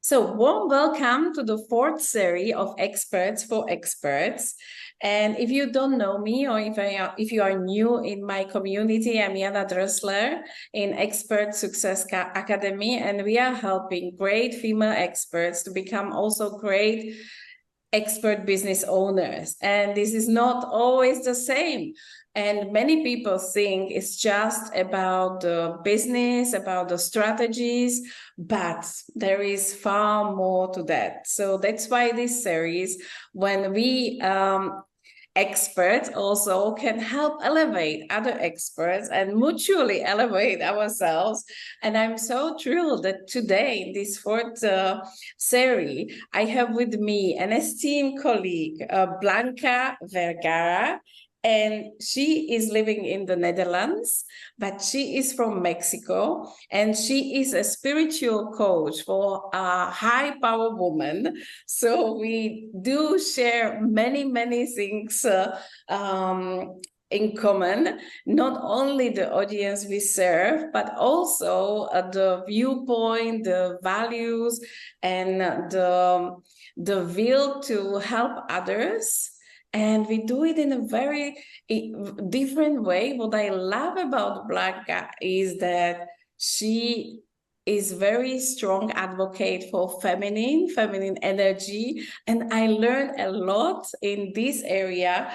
So warm welcome to the fourth series of Experts for Experts. And if you don't know me, or if you are new in my community, I'm Jana Dressler in Expert Success Academy, and we are helping great female experts to become also great expert business owners. And this is not always the same. And many people think it's just about the business, about the strategies, but there is far more to that. So that's why this series, when we experts also can help elevate other experts and mutually elevate ourselves. And I'm so thrilled that today, in this fourth series, I have with me an esteemed colleague, Blanca Vergara. And she is living in the Netherlands, but she is from Mexico, and she is a spiritual coach for a high power woman. So we do share many, many things in common, not only the audience we serve, but also the viewpoint, the values, and the will to help others. And we do it in a very different way. What I love about Blanca is that she is very strong advocate for feminine energy. And I learned a lot in this area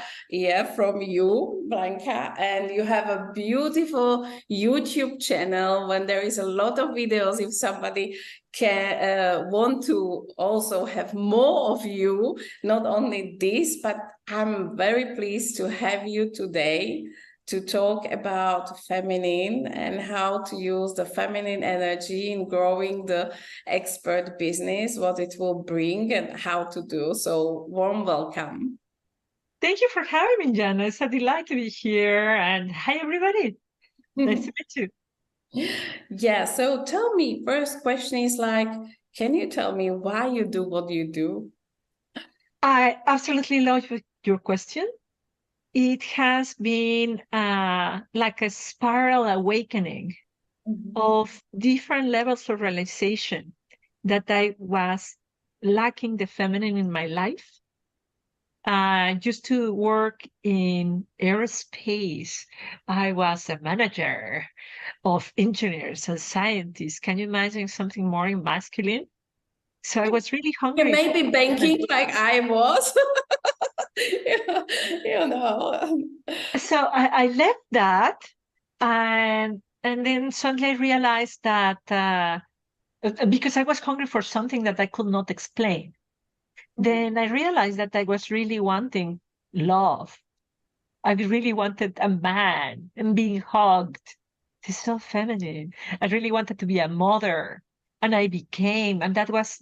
from you, Blanca. And you have a beautiful YouTube channel when there is a lot of videos. If somebody can want to also have more of you, not only this, but I'm very pleased to have you today to talk about feminine and how to use the feminine energy in growing the expert business, what it will bring and how to do. So warm welcome. Thank you for having me, Jana. It's a delight to be here. And hi, everybody. Nice to meet you. Yeah, so tell me, first question is like, can you tell me why you do what you do? I absolutely love your question. It has been like a spiral awakening of different levels of realization that I was lacking the feminine in my life. I used to work in aerospace. I was a manager of engineers and scientists. Can you imagine something more masculine? So I was really hungry. You may be banking like I was. you know. So I left that, and then suddenly I realized that because I was hungry for something that I could not explain, then I realized that I was really wanting love. I really wanted a man and being hugged. It's so feminine. I really wanted to be a mother. And I became, and that was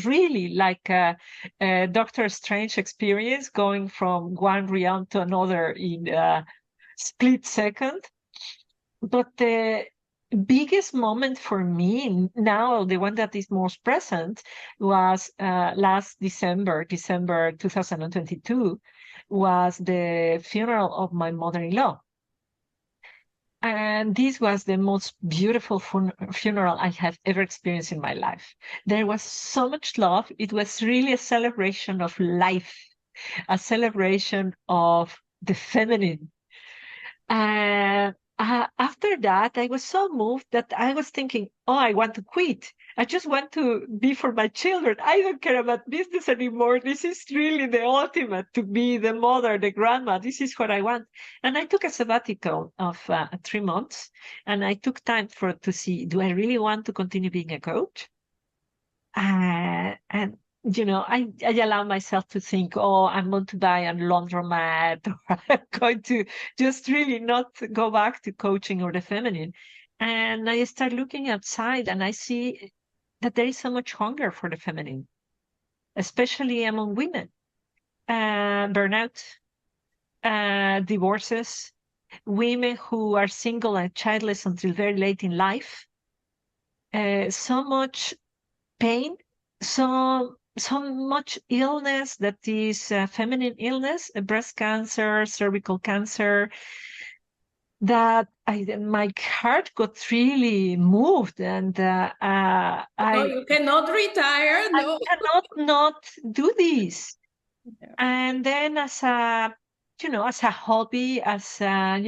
really like a Doctor Strange experience, going from one realm to another in a split second. But the biggest moment for me now, the one that is most present, was last December 2022, was the funeral of my mother-in-law. And this was the most beautiful funeral I have ever experienced in my life. There was so much love. It was really a celebration of life, a celebration of the feminine. And after that, I was so moved that I was thinking, oh, I want to quit. I just want to be for my children. I don't care about business anymore. This is really the ultimate, to be the mother, the grandma. This is what I want. And I took a sabbatical of 3 months, and I took time to see, do I really want to continue being a coach? And I allow myself to think, oh, I'm going to buy a laundromat, or I'm going to just really not go back to coaching or the feminine. And I start looking outside, and I see that there is so much hunger for the feminine, especially among women. Burnout, divorces, women who are single and childless until very late in life, so much pain, so much illness that is feminine illness, breast cancer, cervical cancer, that my heart got really moved, and No, you cannot retire. No, I cannot not do this. yeah. And then as a, as a hobby, as a, I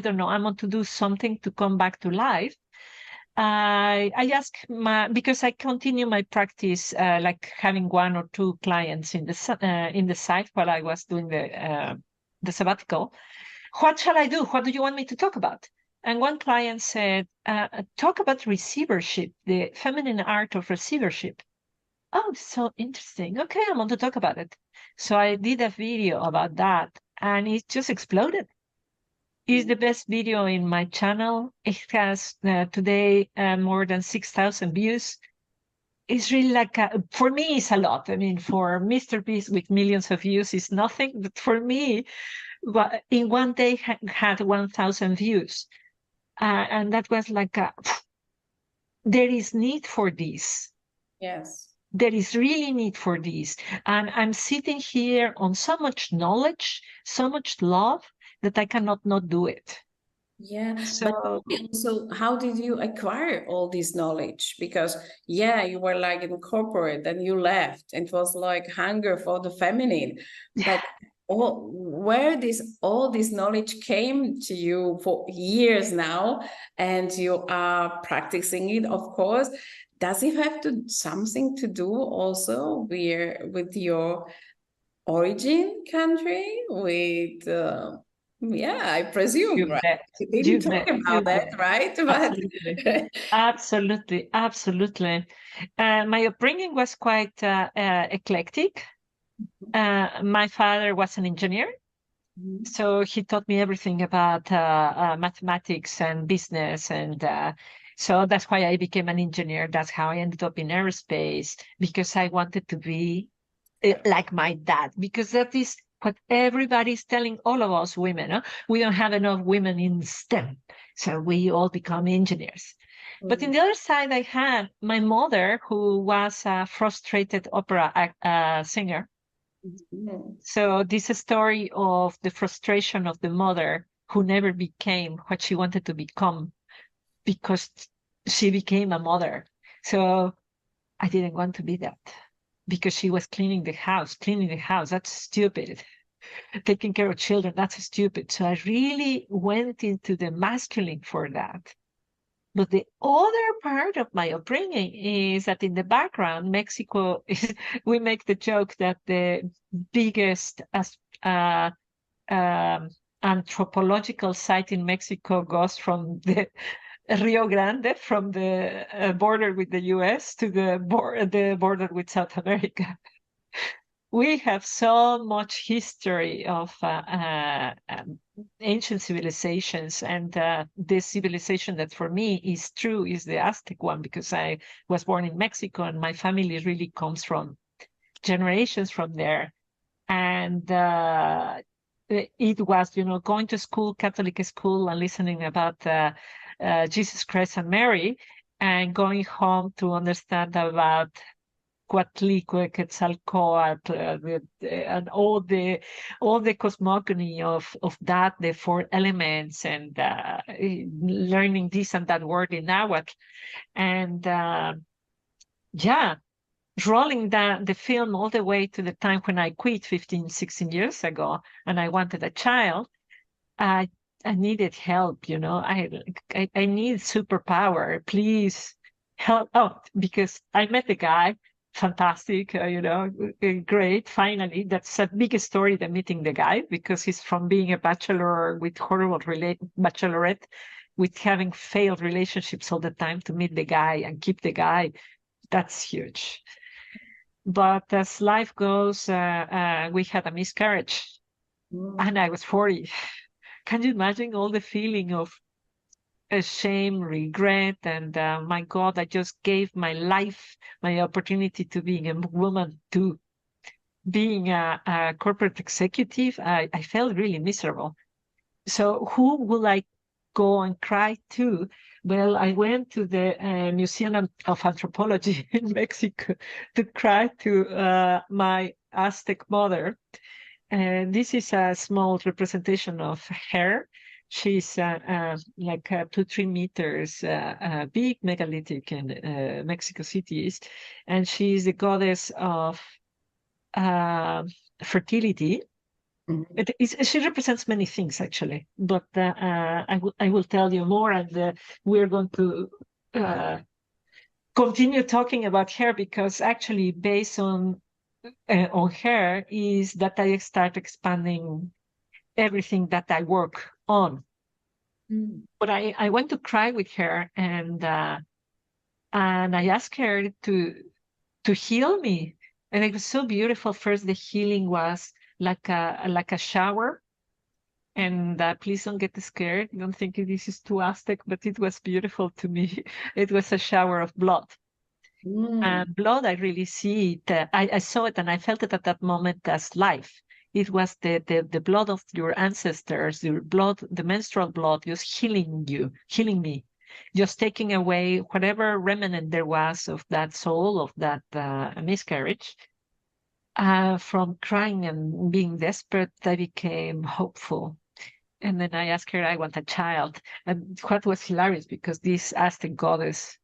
don't know, I want to do something to come back to life. I ask because I continue my practice, like having 1 or 2 clients in the site while I was doing the sabbatical. What shall I do? What do you want me to talk about? And one client said, talk about receivership, the feminine art of receivership. Oh, so interesting. Okay, I want to talk about it. So I did a video about that, and it just exploded. It's the best video in my channel. It has today more than 6,000 views. It's really like, for me, it's a lot. I mean, for Mr. Beast with millions of views, it's nothing. But for me, in one day, had 1,000 views. And that was like, there is need for this. Yes. There is really need for this. And I'm sitting here on so much knowledge, so much love, that I cannot not do it. Yeah. So, How did you acquire all this knowledge? Because yeah, you were like in corporate and you left. It was like hunger for the feminine. But where all this knowledge came to you for years now, and you are practicing it, of course. Does it have something to do also with your origin country? With yeah, I presume, you right? bet. You didn't talk about that, right? But Absolutely. Absolutely. Absolutely. My upbringing was quite eclectic. My father was an engineer, so he taught me everything about mathematics and business, and so that's why I became an engineer. That's how I ended up in aerospace, because I wanted to be like my dad, because that is what everybody's telling all of us women. Huh? We don't have enough women in STEM, so we all become engineers. But in the other side, I had my mother, who was a frustrated opera singer. So this is a story of the frustration of the mother who never became what she wanted to become because she became a mother. So I didn't want to be that, because she was cleaning the house. That's stupid. Taking care of children, that's stupid. So I really went into the masculine for that. But the other part of my upbringing is that in the background, Mexico is, we make the joke that the biggest anthropological site in Mexico goes from the Rio Grande, from the border with the US, to the border with South America. We have so much history of ancient civilizations, and the civilization that for me is true is the Aztec one, because I was born in Mexico and my family really comes from generations from there. And it was, going to school, Catholic school, and listening about Jesus Christ and Mary, and going home to understand about 𝐸𝐻𝐴𝐻𝐿, 𝐸𝐻𝐴𝐻𝐿, and all the cosmogony of that, the 4 elements, and learning this and that word in Nahuatl, and rolling the film all the way to the time when I quit 15, 16 years ago, and I wanted a child. I needed help, I need superpower. Please help out, because I met a guy. Fantastic, great. Finally, that's a bigger story than meeting the guy, because he's from being a bachelor with horrible bachelorette, with having failed relationships all the time, to meet the guy and keep the guy. That's huge. But as life goes, we had a miscarriage, and I was 40. Can you imagine all the feeling of shame, regret, and my God, I just gave my life, my opportunity to being a woman, to being a corporate executive. I felt really miserable. So who will I go and cry to? Well, I went to the Museum of Anthropology in Mexico to cry to my Aztec mother. And this is a small representation of her. She's like 2-3 meters big, megalithic in Mexico City East, and she's the goddess of fertility. She represents many things actually, but I will tell you more, and we're going to continue talking about her, because actually based on her is that I start expanding everything that I work on. But I went to cry with her, and I asked her to heal me, and it was so beautiful. First, the healing was like a shower, and please don't get scared. Don't think this is too Aztec, but it was beautiful to me. It was a shower of blood. And blood, I really see it. I saw it and I felt it at that moment as life. It was the blood of your ancestors, your blood, the menstrual blood, just healing you, healing me, just taking away whatever remnant there was of that soul, of that miscarriage. From crying and being desperate, I became hopeful. And then I asked her, I want a child. And what was hilarious, because this Aztec goddess,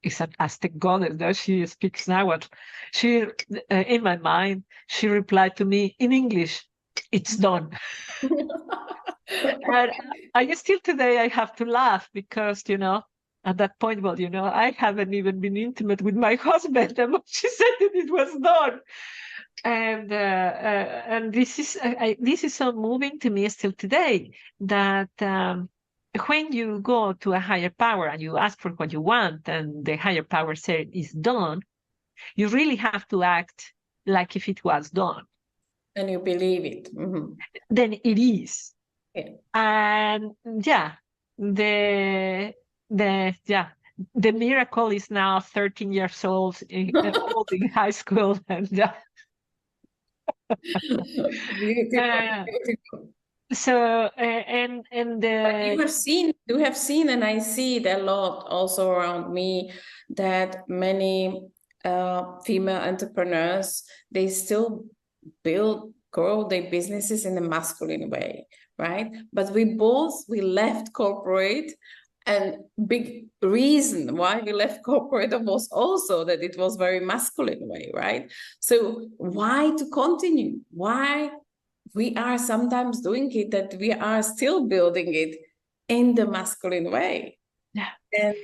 is an Aztec goddess. Now she speaks Nahuatl. She, in my mind, she replied to me in English, "It's done." And I still today, I have to laugh because, at that point, well, I haven't even been intimate with my husband, and she said that it was done. And this is so moving to me still today, that when you go to a higher power and you ask for what you want, and the higher power says it's done, you really have to act like if it was done. And you believe it. Then it is. Yeah. And the miracle is now 13 years old in high school, and beautiful. So and you have seen, and I see it a lot also around me, that many female entrepreneurs, they still grow their businesses in a masculine way, right? But we left corporate, and big reason why we left corporate was also that it was very masculine way, right? So why to continue? Why we are sometimes doing it, that we are still building it in the masculine way? Yeah. And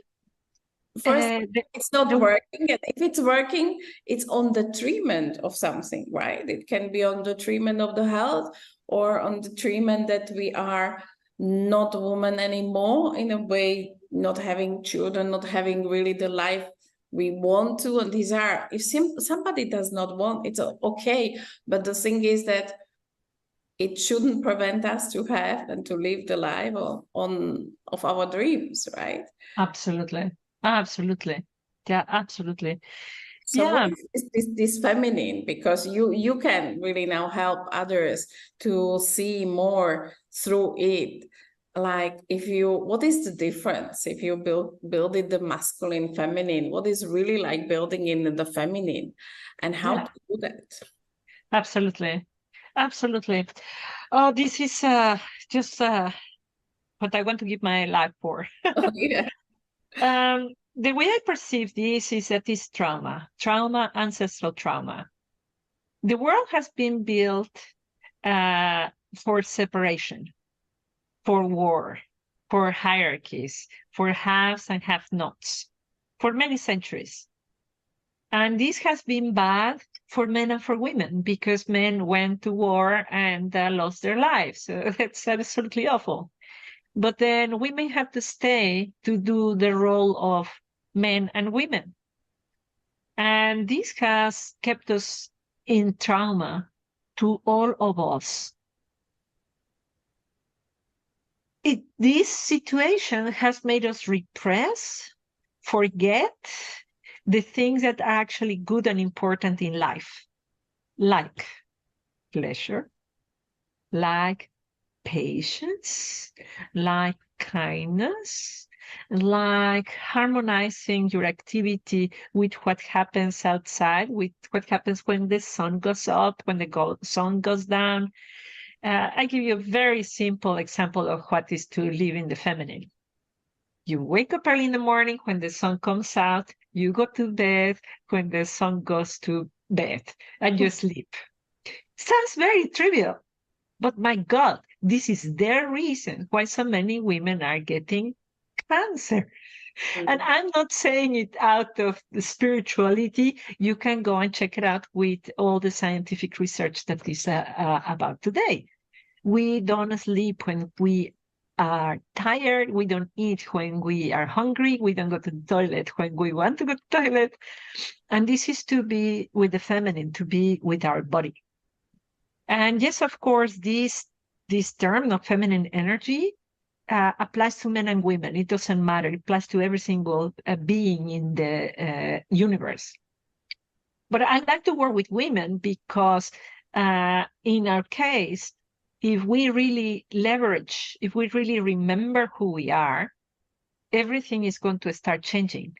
first, it's not working. And if it's working, it's on detriment of something, right? It can be on detriment of the health, or on detriment that we are not a woman anymore, in a way, not having children, not having really the life we want to. And these are, if somebody does not want, it's okay. But the thing is that it shouldn't prevent us to have and to live the life of our dreams, right? Absolutely. Absolutely. Yeah, absolutely. So what is this feminine? Because you can really now help others to see more through it. Like, what is the difference if you build it the masculine, feminine? What is really like building in the feminine, and how to do that? Absolutely. Absolutely. Oh, this is just what I want to give my life for. The way I perceive this is that it's trauma, ancestral trauma. The world has been built for separation, for war, for hierarchies, for haves and have-nots, for many centuries. And this has been bad for men and for women, because men went to war and lost their lives. So it's absolutely awful. But then women have to stay to do the role of men and women. And this has kept us in trauma to all of us. This situation has made us repress, forget the things that are actually good and important in life, like pleasure, like patience, like kindness, like harmonizing your activity with what happens outside, with what happens when the sun goes up, when the sun goes down. I give you a very simple example of what is to live in the feminine. You wake up early in the morning when the sun comes out, you go to bed when the sun goes to bed, and you sleep. Sounds very trivial, but my God, this is the reason why so many women are getting cancer. And I'm not saying it out of the spirituality. You can go and check it out with all the scientific research that is about today. We don't sleep when we are tired. We don't eat when we are hungry. We don't go to the toilet when we want to go to the toilet. And this is to be with the feminine, to be with our body. And yes, of course, this term of feminine energy applies to men and women. It doesn't matter. It applies to every single being in the universe. But I like to work with women because in our case, if we really leverage, if we really remember who we are, everything is going to start changing.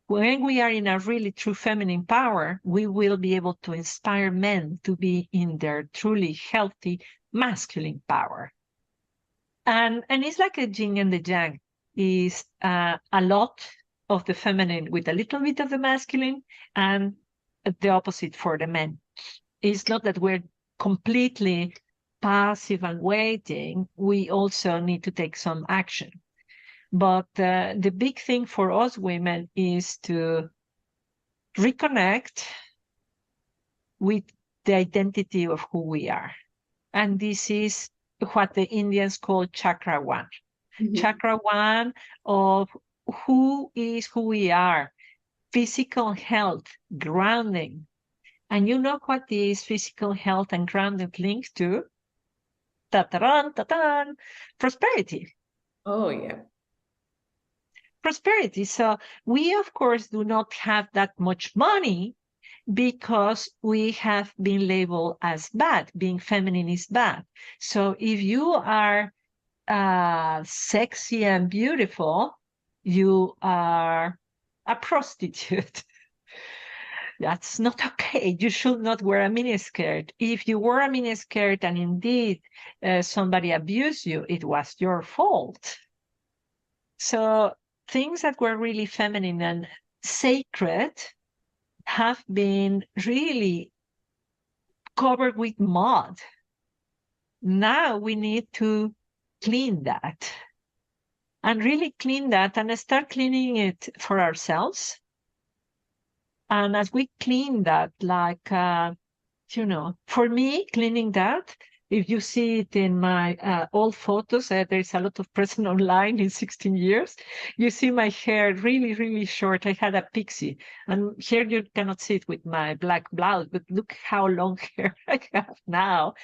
When we are in a really true feminine power, we will be able to inspire men to be in their truly healthy masculine power. And it's like a yin and the yang, is a lot of the feminine with a little bit of the masculine, and the opposite for the men. It's not that we're completely passive and waiting. We also need to take some action. But the big thing for us women is to reconnect with the identity of who we are. And this is what the Indians call chakra one. Chakra one of who we are, physical health, grounding. And you know what is physical health and grounding linked to? Ta-ta-ran, ta-ta-ran, prosperity. Oh, yeah. Prosperity. So we, of course, do not have that much money because we have been labeled as bad. Being feminine is bad. So if you are sexy and beautiful, you are a prostitute. That's not okay. You should not wear a miniskirt. If you wore a miniskirt and indeed somebody abused you, it was your fault. So things that were really feminine and sacred have been really covered with mud. Now we need to clean that and really clean that and start cleaning it for ourselves. And as we clean that, like, for me, cleaning that, if you see it in my old photos, there's a lot of present online in 16 years. You see my hair really, really short. I had a pixie. And here you cannot see it with my black blouse, but look how long hair I have now.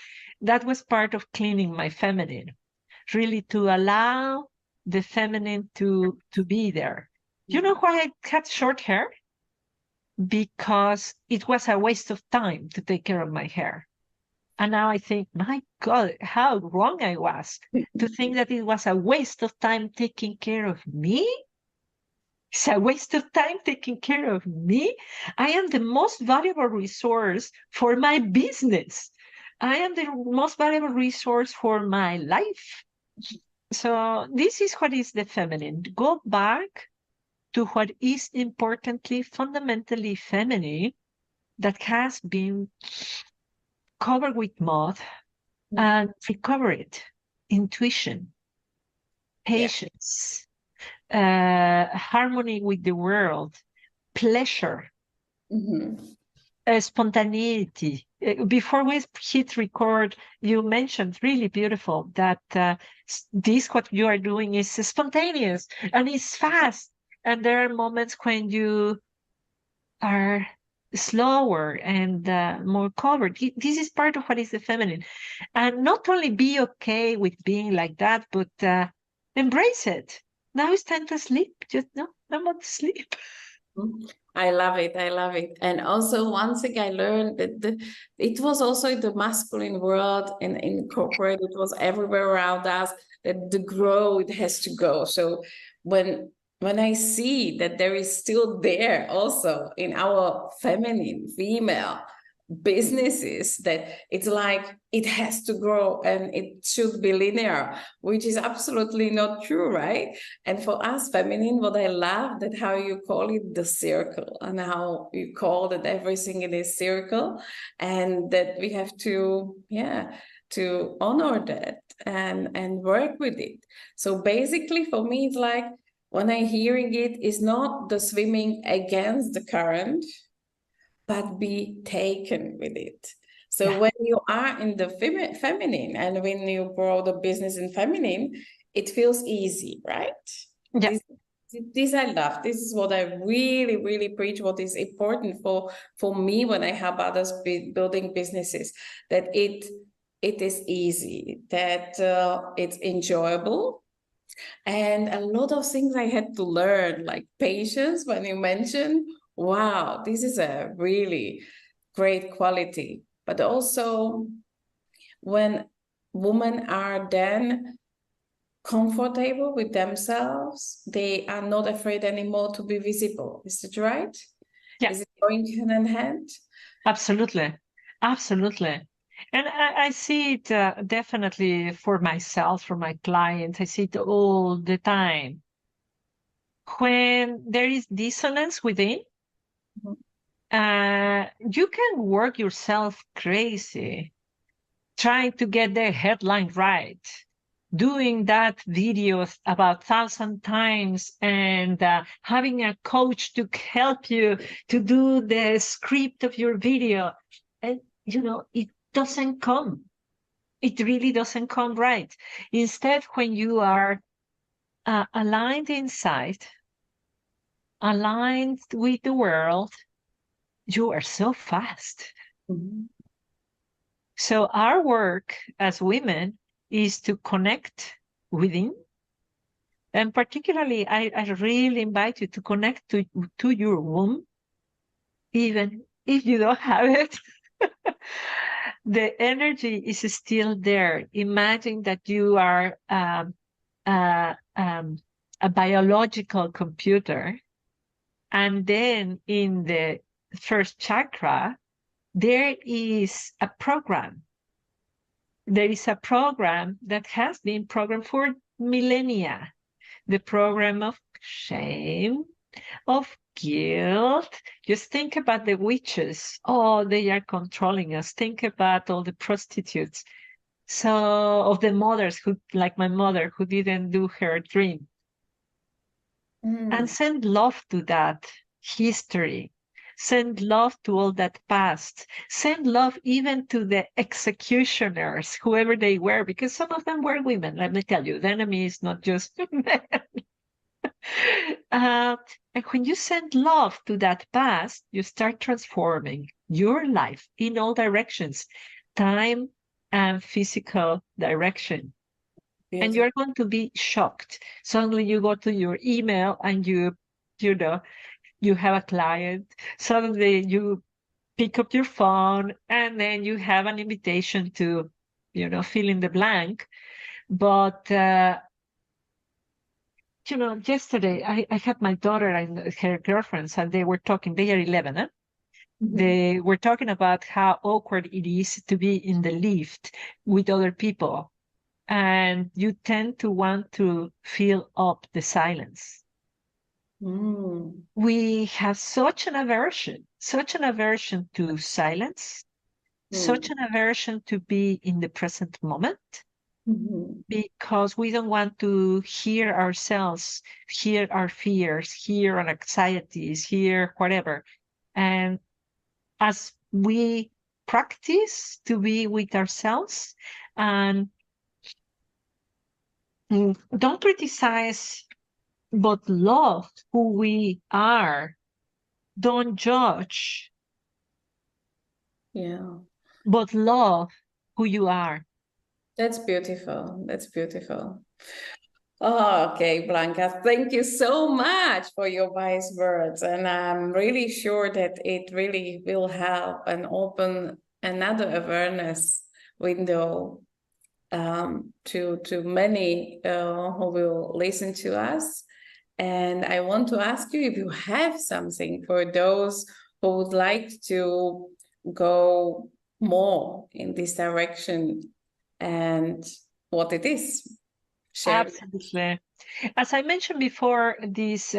That was part of cleaning my feminine, really to allow the feminine to be there. You know why I had short hair? Because it was a waste of time to take care of my hair. And now I think, my God, how wrong I was to think that it was a waste of time taking care of me. It's a waste of time taking care of me. I am the most valuable resource for my business. I am the most valuable resource for my life. So this is what is the feminine. Go back to what is importantly, fundamentally feminine, that has been covered with mud, and recover it. Intuition, patience, harmony with the world, pleasure, spontaneity. Before we hit record, you mentioned really beautiful that what you are doing is spontaneous and it's fast. And there are moments when you are slower and more covered. This is part of what is the feminine. And not only be okay with being like that, but embrace it. Now it's time to sleep. Just no, I want to sleep. I love it. I love it. And also one thing I learned that it was also in the masculine world and in corporate, it was everywhere around us, that the growth has to go. So when I see that there is still there also in our feminine, female, businesses that it's like it has to grow and it should be linear, which is absolutely not true, right? And for us feminine, what I love that how you call it the circle, and how you call that everything in this circle, and that we have to to honor that and work with it. So basically for me, it's like when I'm hearing it, is not the swimming against the current, but be taken with it. So when you are in the feminine, and when you grow the business in feminine, it feels easy, right? Yeah. This I love. This is what I really, really preach, what is important for me when I help others building businesses, that it is easy, that it's enjoyable. And a lot of things I had to learn, like patience, when you mentioned, wow, this is a really great quality. But also when women are then comfortable with themselves, they are not afraid anymore to be visible. Is it right? Yeah. Is it going hand in hand? Absolutely. Absolutely. And I see it definitely for myself, for my clients. I see it all the time. When there is dissonance within, you can work yourself crazy trying to get the headline right, doing that video about 1,000 times, and having a coach to help you to do the script of your video. And, it doesn't come. It really doesn't come right. Instead, when you are aligned inside, aligned with the world, you are so fast. So our work as women is to connect within. And particularly, I really invite you to connect to your womb, even if you don't have it. The energy is still there. Imagine that you are a biological computer, and then in the first chakra, there is a program. There is a program that has been programmed for millennia. The program of shame, of guilt. Just think about the witches. Oh, they are controlling us. Think about all the prostitutes. So, of the mothers who, like my mother, who didn't do her dream. And send love to that history. Send love to all that past. Send love even to the executioners, whoever they were, because some of them were women. Let me tell you, the enemy is not just men. And when you send love to that past, you start transforming your life in all directions, time and physical direction. And you're going to be shocked. Suddenly you go to your email and you have a client. Suddenly you pick up your phone and then you have an invitation to, fill in the blank. But, yesterday I had my daughter and her girlfriends, and they were talking. They are 11, eh? They were talking about how awkward it is to be in the lift with other people. And you tend to want to fill up the silence. We have such an aversion to silence, such an aversion to be in the present moment, because we don't want to hear ourselves, hear our fears, hear our anxieties, hear whatever. And as we practice to be with ourselves and don't criticize, but love who we are. Don't judge. Yeah. But love who you are. That's beautiful. That's beautiful. Oh, okay, Blanca, thank you so much for your wise words. And I'm really sure that it really will help and open another awareness window to many who will listen to us. And I want to ask you if you have something for those who would like to go more in this direction and what it is. Share. Absolutely. As I mentioned before, this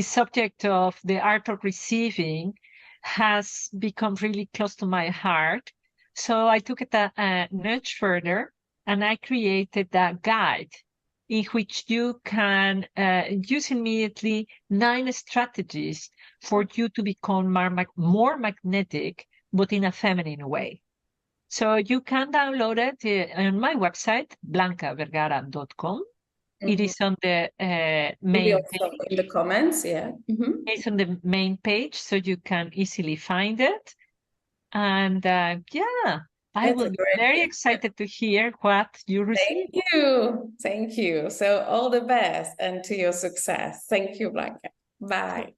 subject of the art of receiving has become really close to my heart. So I took it a notch further, and I created a guide in which you can use immediately 9 strategies for you to become more magnetic, but in a feminine way. So you can download it on my website, blancavergara.com. It is on the main page. In the comments, yeah. It's on the main page, so you can easily find it. And yeah, I will be very excited to hear what you receive. Thank you. Thank you. So all the best and to your success. Thank you, Blanca. Bye.